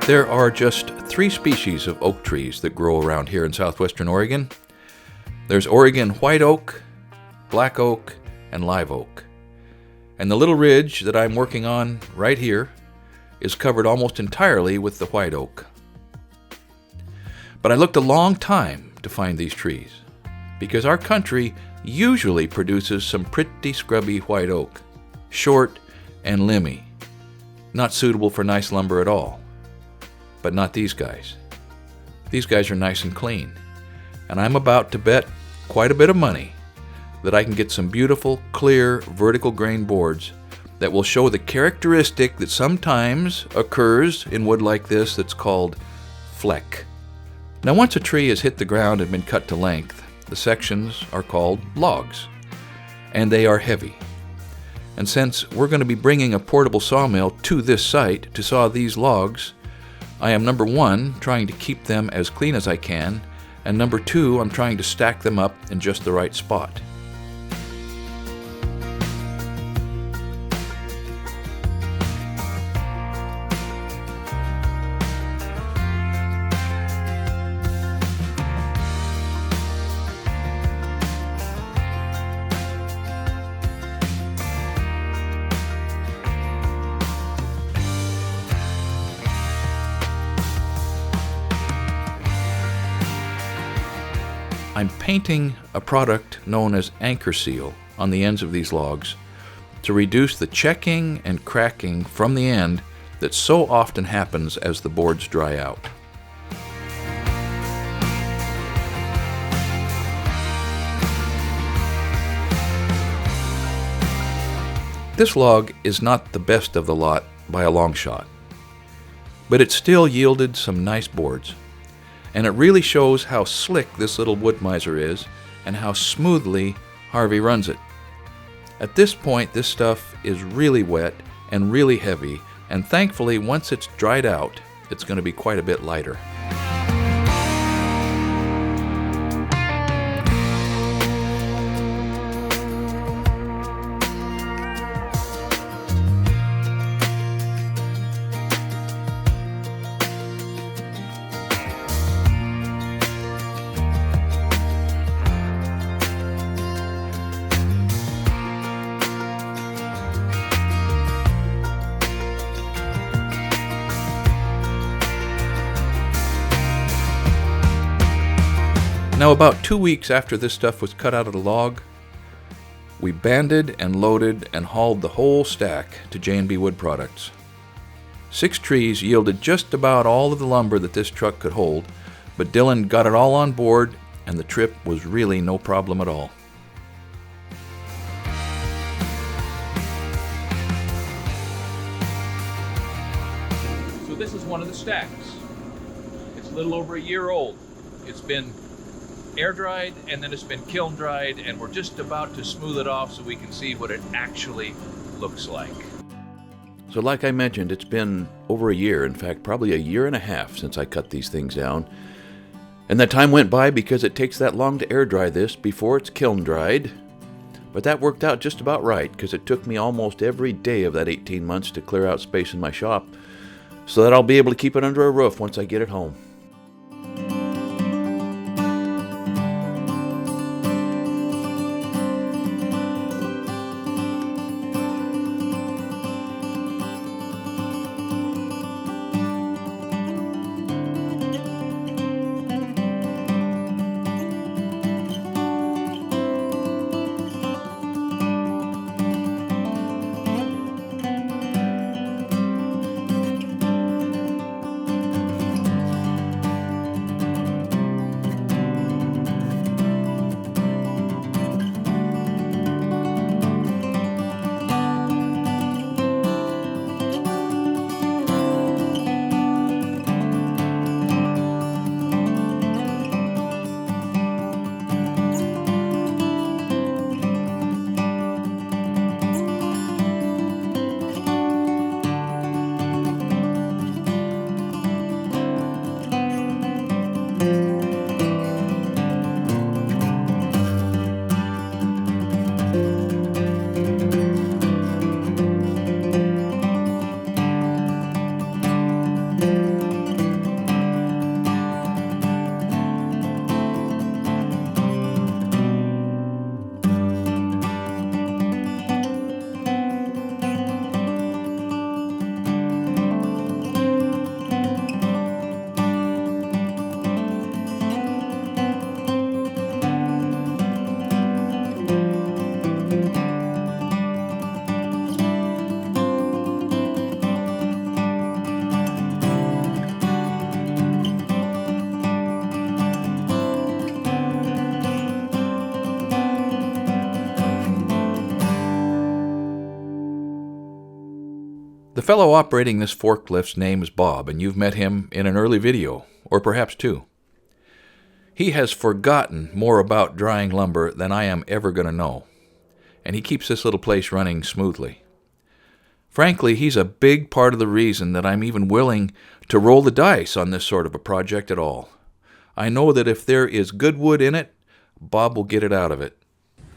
There are just 3 species of oak trees that grow around here in southwestern Oregon. There's Oregon white oak, black oak, and live oak. And the little ridge that I'm working on right here is covered almost entirely with the white oak. But I looked a long time to find these trees, because our country usually produces some pretty scrubby white oak, short and limby, not suitable for nice lumber at all. But not these guys. These guys are nice and clean, and I'm about to bet quite a bit of money that I can get some beautiful, clear, vertical grain boards that will show the characteristic that sometimes occurs in wood like this that's called fleck. Now, once a tree has hit the ground and been cut to length, the sections are called logs, and they are heavy. And since we're going to be bringing a portable sawmill to this site to saw these logs, I am, number 1, trying to keep them as clean as I can, and number 2, I'm trying to stack them up in just the right spot. I'm painting a product known as anchor seal on the ends of these logs to reduce the checking and cracking from the end that so often happens as the boards dry out. This log is not the best of the lot by a long shot, but it still yielded some nice boards. And it really shows how slick this little wood miser is and how smoothly Harvey runs it. At this point, this stuff is really wet and really heavy, and thankfully, once it's dried out, it's going to be quite a bit lighter. Now, about 2 weeks after this stuff was cut out of the log, we banded and loaded and hauled the whole stack to J&B Wood Products. 6 trees yielded just about all of the lumber that this truck could hold, but Dylan got it all on board, and the trip was really no problem at all. So this is one of the stacks. It's a little over a year old. It's been air dried and then it's been kiln dried, and we're just about to smooth it off so we can see what it actually looks like. So like I mentioned, it's been over a year, in fact probably a year and a half since I cut these things down. And that time went by because it takes that long to air dry this before it's kiln dried. But that worked out just about right, because it took me almost every day of that 18 months to clear out space in my shop so that I'll be able to keep it under a roof once I get it home. The fellow operating this forklift's name is Bob, and you've met him in an early video, or perhaps two. He has forgotten more about drying lumber than I am ever going to know, and he keeps this little place running smoothly. Frankly, he's a big part of the reason that I'm even willing to roll the dice on this sort of a project at all. I know that if there is good wood in it, Bob will get it out of it.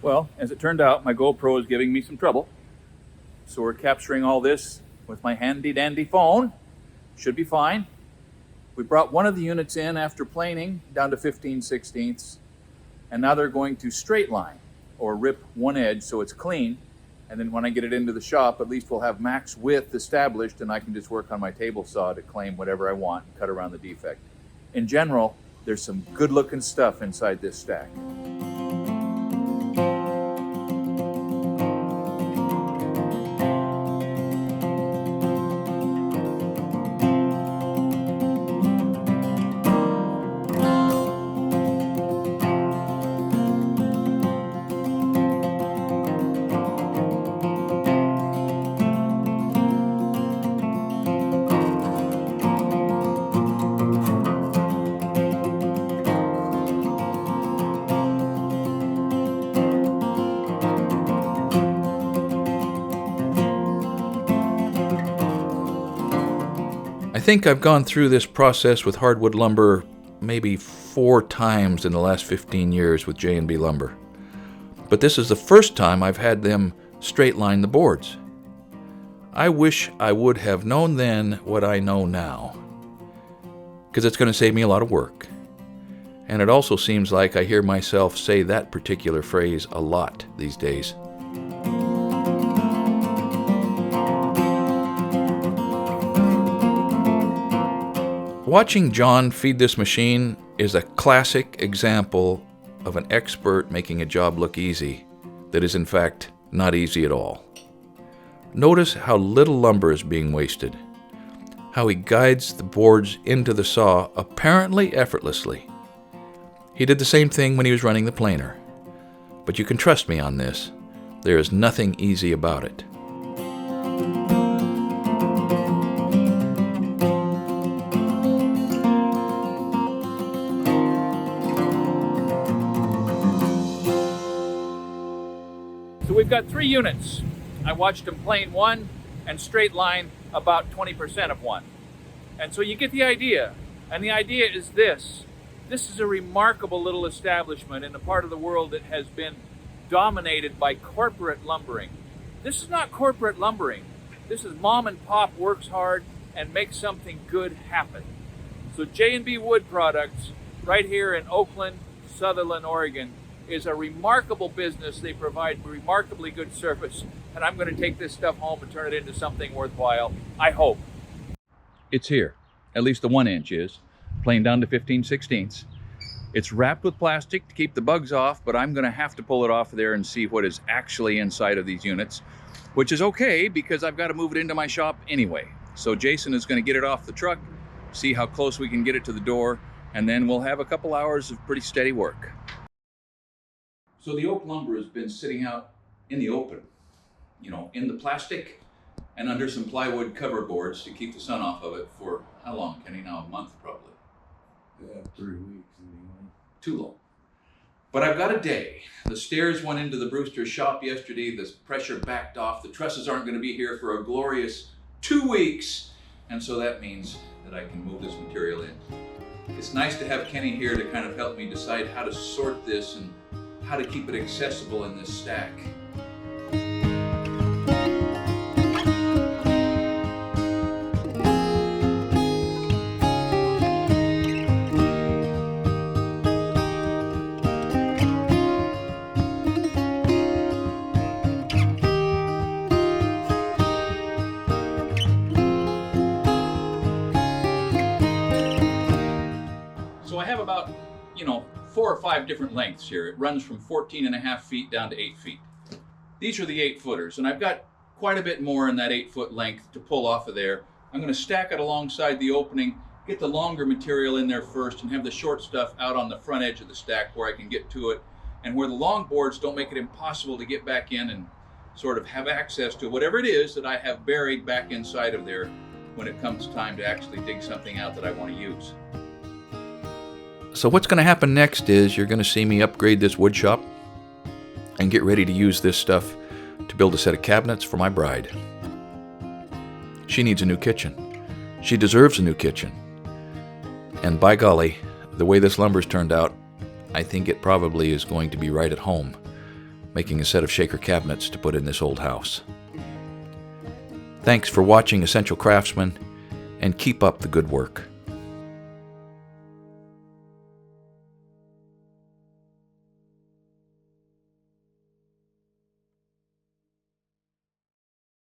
Well, as it turned out, my GoPro is giving me some trouble. So we're capturing all this with my handy-dandy phone. Should be fine. We brought one of the units in after planing down to 15/16, and now they're going to straight line or rip one edge so it's clean. And then when I get it into the shop, at least we'll have max width established, and I can just work on my table saw to claim whatever I want and cut around the defect. In general, there's some good-looking stuff inside this stack. I think I've gone through this process with hardwood lumber maybe 4 times in the last 15 years with J&B Lumber. But this is the first time I've had them straight line the boards. I wish I would have known then what I know now, because it's going to save me a lot of work. And it also seems like I hear myself say that particular phrase a lot these days. Watching John feed this machine is a classic example of an expert making a job look easy that is in fact not easy at all. Notice how little lumber is being wasted, how he guides the boards into the saw apparently effortlessly. He did the same thing when he was running the planer, but you can trust me on this. There is nothing easy about it. So we've got 3 units. I watched them plane one and straight line about 20% of one. And so you get the idea. And the idea is this. This is a remarkable little establishment in a part of the world that has been dominated by corporate lumbering. This is not corporate lumbering. This is mom and pop works hard and makes something good happen. So J&B Wood Products right here in Oakland, Sutherland, Oregon is a remarkable business. They provide remarkably good service, and I'm going to take this stuff home and turn it into something worthwhile, I hope. It's here, at least the 1 inch is, planed down to 15/16. It's wrapped with plastic to keep the bugs off, but I'm going to have to pull it off of there and see what is actually inside of these units, which is okay because I've got to move it into my shop anyway. So Jason is going to get it off the truck, see how close we can get it to the door, and then we'll have a couple hours of pretty steady work. So the oak lumber has been sitting out in the open, in the plastic and under some plywood cover boards to keep the sun off of it for how long, Kenny? Now a month probably. Yeah, 3 weeks anyway. Too long. But I've got a day. The stairs went into the Brewster shop yesterday. The pressure backed off. The trusses aren't going to be here for a glorious 2 weeks. And so that means that I can move this material in. It's nice to have Kenny here to kind of help me decide how to sort this and how to keep it accessible in this stack. So I have about, 4 or 5 different lengths here. It runs from 14.5 feet down to 8 feet. These are the 8-footers, and I've got quite a bit more in that 8-foot length to pull off of there. I'm going to stack it alongside the opening, get the longer material in there first, and have the short stuff out on the front edge of the stack where I can get to it, and where the long boards don't make it impossible to get back in and sort of have access to whatever it is that I have buried back inside of there when it comes time to actually dig something out that I want to use. So what's going to happen next is you're going to see me upgrade this wood shop and get ready to use this stuff to build a set of cabinets for my bride. She needs a new kitchen. She deserves a new kitchen. And by golly, the way this lumber's turned out, I think it probably is going to be right at home, making a set of shaker cabinets to put in this old house. Thanks for watching Essential Craftsman, and keep up the good work.